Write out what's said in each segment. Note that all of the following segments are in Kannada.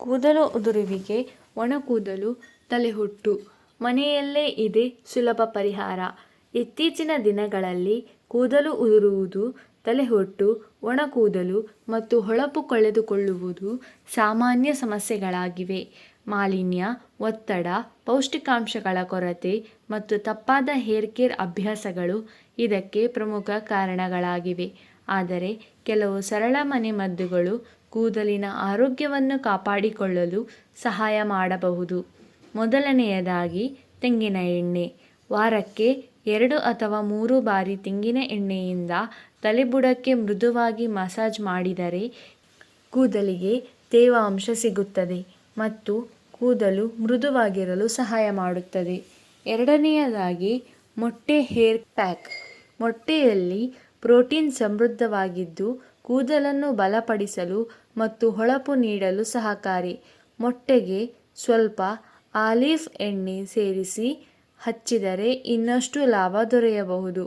ಕೂದಲು ಉದುರುವಿಕೆ, ಒಣ ಕೂದಲು, ತಲೆಹೊಟ್ಟು ಮನೆಯಲ್ಲೇ ಇದೆ ಸುಲಭ ಪರಿಹಾರ. ಇತ್ತೀಚಿನ ದಿನಗಳಲ್ಲಿ ಕೂದಲು ಉದುರುವುದು, ತಲೆಹೊಟ್ಟು, ಒಣ ಕೂದಲು ಮತ್ತು ಹೊಳಪು ಕಳೆದುಕೊಳ್ಳುವುದು ಸಾಮಾನ್ಯ ಸಮಸ್ಯೆಗಳಾಗಿವೆ. ಮಾಲಿನ್ಯ, ಒತ್ತಡ, ಪೌಷ್ಟಿಕಾಂಶಗಳ ಕೊರತೆ ಮತ್ತು ತಪ್ಪಾದ ಹೇರ್ ಕೇರ್ ಅಭ್ಯಾಸಗಳು ಇದಕ್ಕೆ ಪ್ರಮುಖ ಕಾರಣಗಳಾಗಿವೆ. ಆದರೆ ಕೆಲವು ಸರಳ ಮನೆಮದ್ದುಗಳು ಕೂದಲಿನ ಆರೋಗ್ಯವನ್ನು ಕಾಪಾಡಿಕೊಳ್ಳಲು ಸಹಾಯ ಮಾಡಬಹುದು. ಮೊದಲನೆಯದಾಗಿ, ತೆಂಗಿನ ಎಣ್ಣೆ. ವಾರಕ್ಕೆ 2 ಅಥವಾ 3 ಬಾರಿ ತೆಂಗಿನ ಎಣ್ಣೆಯಿಂದ ತಲೆಬುಡಕ್ಕೆ ಮೃದುವಾಗಿ ಮಸಾಜ್ ಮಾಡಿದರೆ ಕೂದಲಿಗೆ ತೇವಾಂಶ ಸಿಗುತ್ತದೆ ಮತ್ತು ಕೂದಲು ಮೃದುವಾಗಿರಲು ಸಹಾಯ ಮಾಡುತ್ತದೆ. ಎರಡನೆಯದಾಗಿ, ಮೊಟ್ಟೆ ಹೇರ್ ಪ್ಯಾಕ್. ಮೊಟ್ಟೆಯಲ್ಲಿ ಪ್ರೋಟೀನ್ ಸಮೃದ್ಧವಾಗಿದ್ದು ಕೂದಲನ್ನು ಬಲಪಡಿಸಲು ಮತ್ತು ಹೊಳಪು ನೀಡಲು ಸಹಕಾರಿ. ಮೊಟ್ಟೆಗೆ ಸ್ವಲ್ಪ ಆಲಿವ್ ಎಣ್ಣೆ ಸೇರಿಸಿ ಹಚ್ಚಿದರೆ ಇನ್ನಷ್ಟು ಲಾಭ ದೊರೆಯಬಹುದು.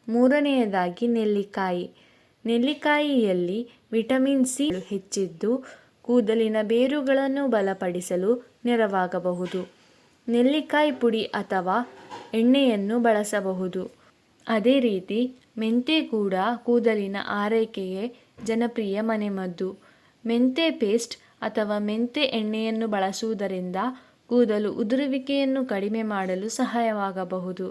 ಮೂರನೆಯದಾಗಿ, ನೆಲ್ಲಿಕಾಯಿ. ನೆಲ್ಲಿಕಾಯಿಯಲ್ಲಿ ವಿಟಮಿನ್ ಸಿ ಹೆಚ್ಚಿದ್ದು ಕೂದಲಿನ ಬೇರುಗಳನ್ನು ಬಲಪಡಿಸಲು ನೆರವಾಗಬಹುದು. ನೆಲ್ಲಿಕಾಯಿ ಪುಡಿ ಅಥವಾ ಎಣ್ಣೆಯನ್ನು ಬಳಸಬಹುದು. ಅದೇ ರೀತಿ ಮೆಂತೆ ಕೂಡ ಕೂದಲಿನ ಆರೈಕೆಗೆ ಜನಪ್ರಿಯ ಮನೆಮದ್ದು. ಮೆಂತೆ ಪೇಸ್ಟ್ ಅಥವಾ ಮೆಂತೆ ಎಣ್ಣೆಯನ್ನು ಬಳಸುವುದರಿಂದ ಕೂದಲು ಉದುರುವಿಕೆಯನ್ನು ಕಡಿಮೆ ಮಾಡಲು ಸಹಾಯವಾಗಬಹುದು.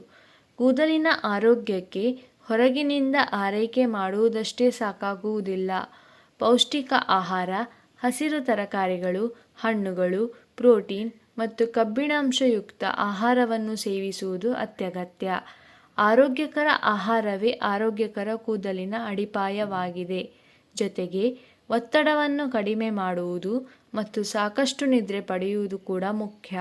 ಕೂದಲಿನ ಆರೋಗ್ಯಕ್ಕೆ ಹೊರಗಿನಿಂದ ಆರೈಕೆ ಮಾಡುವುದಷ್ಟೇ ಸಾಕಾಗುವುದಿಲ್ಲ. ಪೌಷ್ಟಿಕ ಆಹಾರ, ಹಸಿರು ತರಕಾರಿಗಳು, ಹಣ್ಣುಗಳು, ಪ್ರೋಟೀನ್ ಮತ್ತು ಕಬ್ಬಿಣಾಂಶಯುಕ್ತ ಆಹಾರವನ್ನು ಸೇವಿಸುವುದು ಅತ್ಯಗತ್ಯ. ಆರೋಗ್ಯಕರ ಆಹಾರವೇ ಆರೋಗ್ಯಕರ ಕೂದಲಿನ ಅಡಿಪಾಯವಾಗಿದೆ. ಜೊತೆಗೆ ಒತ್ತಡವನ್ನು ಕಡಿಮೆ ಮಾಡುವುದು ಮತ್ತು ಸಾಕಷ್ಟು ನಿದ್ರೆ ಪಡೆಯುವುದು ಕೂಡ ಮುಖ್ಯ.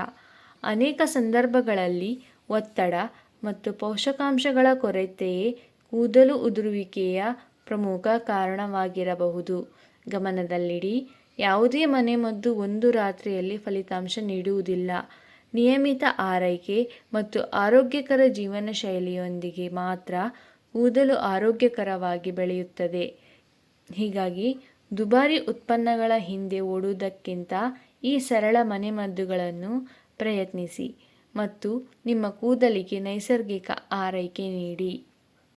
ಅನೇಕ ಸಂದರ್ಭಗಳಲ್ಲಿ ಒತ್ತಡ ಮತ್ತು ಪೋಷಕಾಂಶಗಳ ಕೊರತೆಯೇ ಕೂದಲು ಉದುರುವಿಕೆಯ ಪ್ರಮುಖ ಕಾರಣವಾಗಿರಬಹುದು. ಗಮನದಲ್ಲಿಡಿ, ಯಾವುದೇ ಮನೆಮದ್ದು ಒಂದು ರಾತ್ರಿಯಲ್ಲಿ ಫಲಿತಾಂಶ ನೀಡುವುದಿಲ್ಲ. ನಿಯಮಿತ ಆರೈಕೆ ಮತ್ತು ಆರೋಗ್ಯಕರ ಜೀವನ ಶೈಲಿಯೊಂದಿಗೆ ಮಾತ್ರ ಕೂದಲು ಆರೋಗ್ಯಕರವಾಗಿ ಬೆಳೆಯುತ್ತದೆ. ಹೀಗಾಗಿ ದುಬಾರಿ ಉತ್ಪನ್ನಗಳ ಹಿಂದೆ ಓಡುವುದಕ್ಕಿಂತ ಈ ಸರಳ ಮನೆಮದ್ದುಗಳನ್ನು ಪ್ರಯತ್ನಿಸಿ ಮತ್ತು ನಿಮ್ಮ ಕೂದಲಿಗೆ ನೈಸರ್ಗಿಕ ಆರೈಕೆ ನೀಡಿ.